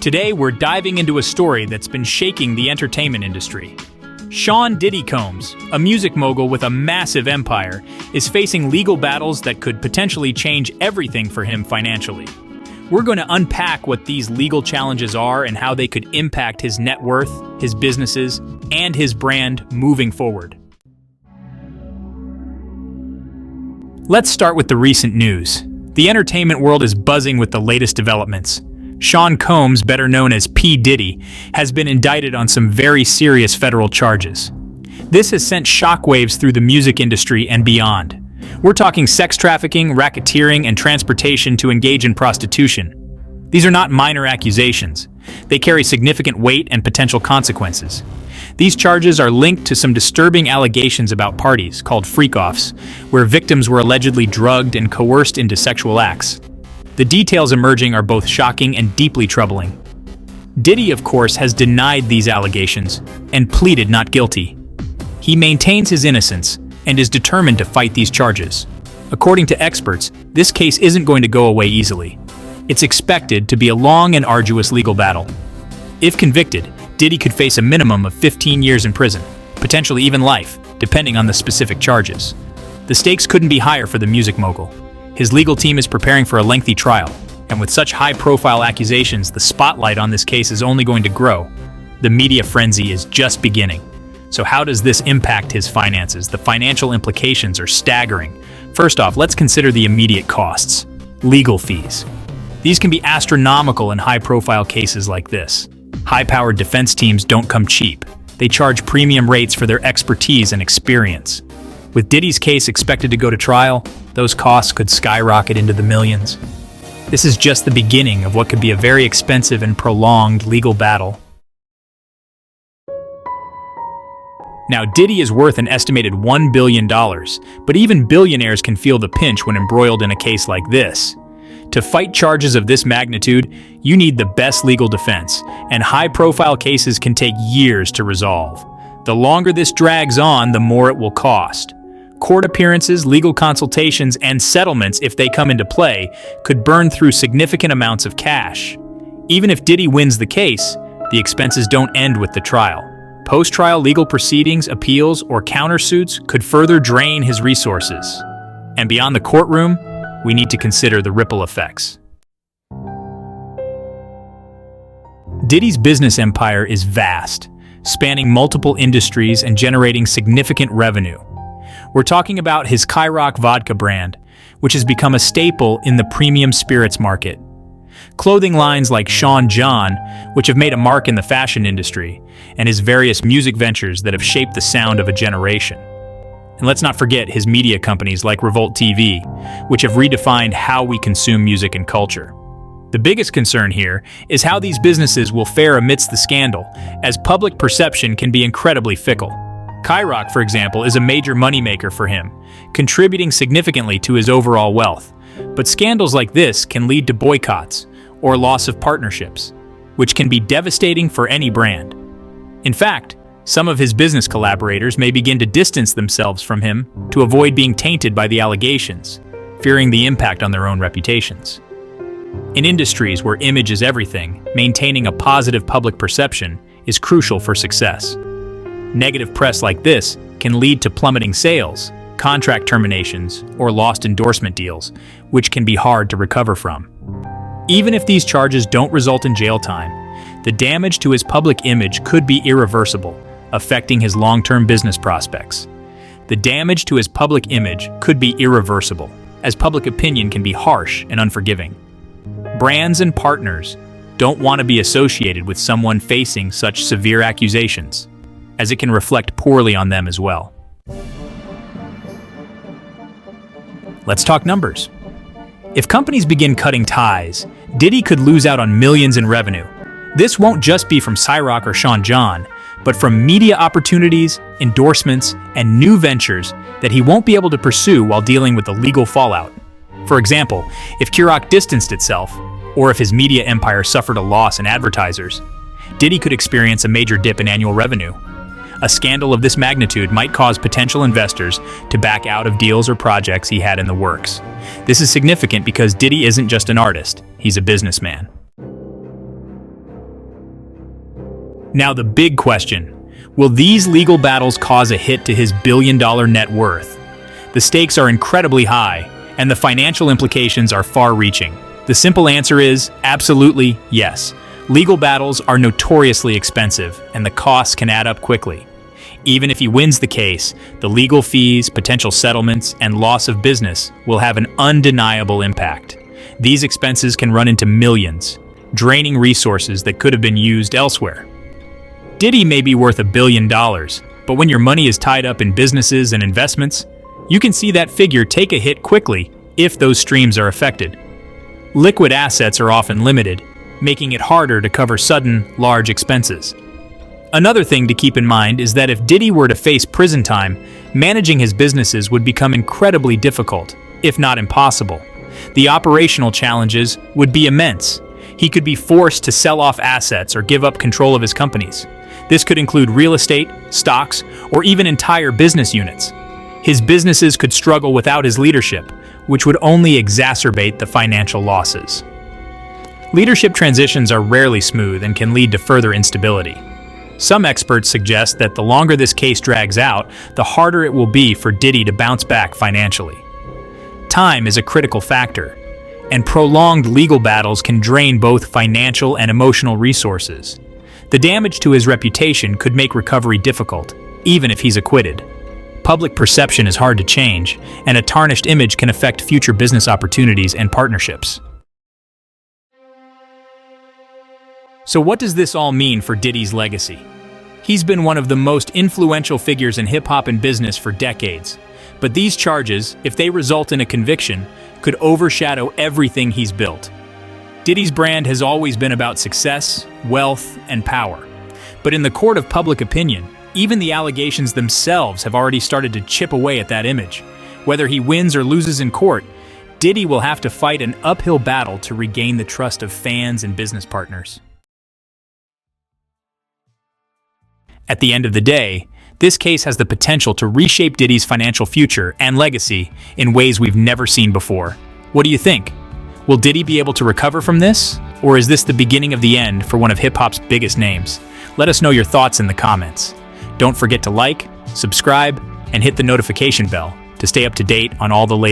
Today, we're diving into a story that's been shaking the entertainment industry. Sean Diddy Combs, a music mogul with a massive empire, is facing legal battles that could potentially change everything for him financially. We're going to unpack what these legal challenges are and how they could impact his net worth, his businesses, and his brand moving forward. Let's start with the recent news. The entertainment world is buzzing with the latest developments. Sean Combs, better known as P Diddy, has been indicted on some very serious federal charges. This has sent shockwaves through the music industry and beyond. We're talking sex trafficking, racketeering, and transportation to engage in prostitution. These are not minor accusations. They carry significant weight and potential consequences. These charges are linked to some disturbing allegations about parties, called freak-offs, where victims were allegedly drugged and coerced into sexual acts. The details emerging are both shocking and deeply troubling. Diddy, of course, has denied these allegations and pleaded not guilty. He maintains his innocence and is determined to fight these charges. According to experts, this case isn't going to go away easily. It's expected to be a long and arduous legal battle. If convicted, Diddy could face a minimum of 15 years in prison, potentially even life, depending on the specific charges. The stakes couldn't be higher for the music mogul. His legal team is preparing for a lengthy trial, and with such high-profile accusations, the spotlight on this case is only going to grow. The media frenzy is just beginning. So how does this impact his finances? The financial implications are staggering. First off, let's consider the immediate costs. Legal fees. These can be astronomical in high-profile cases like this. High-powered defense teams don't come cheap. They charge premium rates for their expertise and experience. With Diddy's case expected to go to trial, those costs could skyrocket into the millions. This is just the beginning of what could be a very expensive and prolonged legal battle. Now, Diddy is worth an estimated $1 billion, but even billionaires can feel the pinch when embroiled in a case like this. To fight charges of this magnitude, you need the best legal defense, and high-profile cases can take years to resolve. The longer this drags on, the more it will cost. Court appearances, legal consultations, and settlements, if they come into play, could burn through significant amounts of cash. Even if Diddy wins the case, the expenses don't end with the trial. Post-trial legal proceedings, appeals, or countersuits could further drain his resources. And beyond the courtroom, we need to consider the ripple effects. Diddy's business empire is vast, spanning multiple industries and generating significant revenue. We're talking about his Ciroc vodka brand, which has become a staple in the premium spirits market. Clothing lines like Sean John, which have made a mark in the fashion industry, and his various music ventures that have shaped the sound of a generation. And let's not forget his media companies like Revolt TV, which have redefined how we consume music and culture. The biggest concern here is how these businesses will fare amidst the scandal, as public perception can be incredibly fickle. Ciroc, for example, is a major moneymaker for him, contributing significantly to his overall wealth. But scandals like this can lead to boycotts or loss of partnerships, which can be devastating for any brand. In fact, some of his business collaborators may begin to distance themselves from him to avoid being tainted by the allegations, fearing the impact on their own reputations. In industries where image is everything, maintaining a positive public perception is crucial for success. Negative press like this can lead to plummeting sales, contract terminations, or lost endorsement deals, which can be hard to recover from. Even if these charges don't result in jail time, the damage to his public image could be irreversible, affecting his long-term business prospects. The damage to his public image could be irreversible, as public opinion can be harsh and unforgiving. Brands and partners don't want to be associated with someone facing such severe accusations, as it can reflect poorly on them as well. Let's talk numbers. If companies begin cutting ties, Diddy could lose out on millions in revenue. This won't just be from Ciroc or Sean John, but from media opportunities, endorsements, and new ventures that he won't be able to pursue while dealing with the legal fallout. For example, if Ciroc distanced itself, or if his media empire suffered a loss in advertisers, Diddy could experience a major dip in annual revenue. A scandal of this magnitude might cause potential investors to back out of deals or projects he had in the works. This is significant because Diddy isn't just an artist, he's a businessman. Now the big question, will these legal battles cause a hit to his billion-dollar net worth? The stakes are incredibly high, and the financial implications are far-reaching. The simple answer is absolutely yes. Legal battles are notoriously expensive, and the costs can add up quickly. Even if he wins the case, the legal fees, potential settlements, and loss of business will have an undeniable impact. These expenses can run into millions, draining resources that could have been used elsewhere. Diddy may be worth $1 billion, but when your money is tied up in businesses and investments, you can see that figure take a hit quickly if those streams are affected. Liquid assets are often limited, making it harder to cover sudden, large expenses. Another thing to keep in mind is that if Diddy were to face prison time, managing his businesses would become incredibly difficult, if not impossible. The operational challenges would be immense. He could be forced to sell off assets or give up control of his companies. This could include real estate, stocks, or even entire business units. His businesses could struggle without his leadership, which would only exacerbate the financial losses. Leadership transitions are rarely smooth and can lead to further instability. Some experts suggest that the longer this case drags out, the harder it will be for Diddy to bounce back financially. Time is a critical factor, and prolonged legal battles can drain both financial and emotional resources. The damage to his reputation could make recovery difficult, even if he's acquitted. Public perception is hard to change, and a tarnished image can affect future business opportunities and partnerships. So what does this all mean for Diddy's legacy? He's been one of the most influential figures in hip-hop and business for decades. But these charges, if they result in a conviction, could overshadow everything he's built. Diddy's brand has always been about success, wealth, and power. But in the court of public opinion, even the allegations themselves have already started to chip away at that image. Whether he wins or loses in court, Diddy will have to fight an uphill battle to regain the trust of fans and business partners. At the end of the day, this case has the potential to reshape Diddy's financial future and legacy in ways we've never seen before. What do you think? Will Diddy be able to recover from this? Or is this the beginning of the end for one of hip-hop's biggest names? Let us know your thoughts in the comments. Don't forget to like, subscribe, and hit the notification bell to stay up to date on all the latest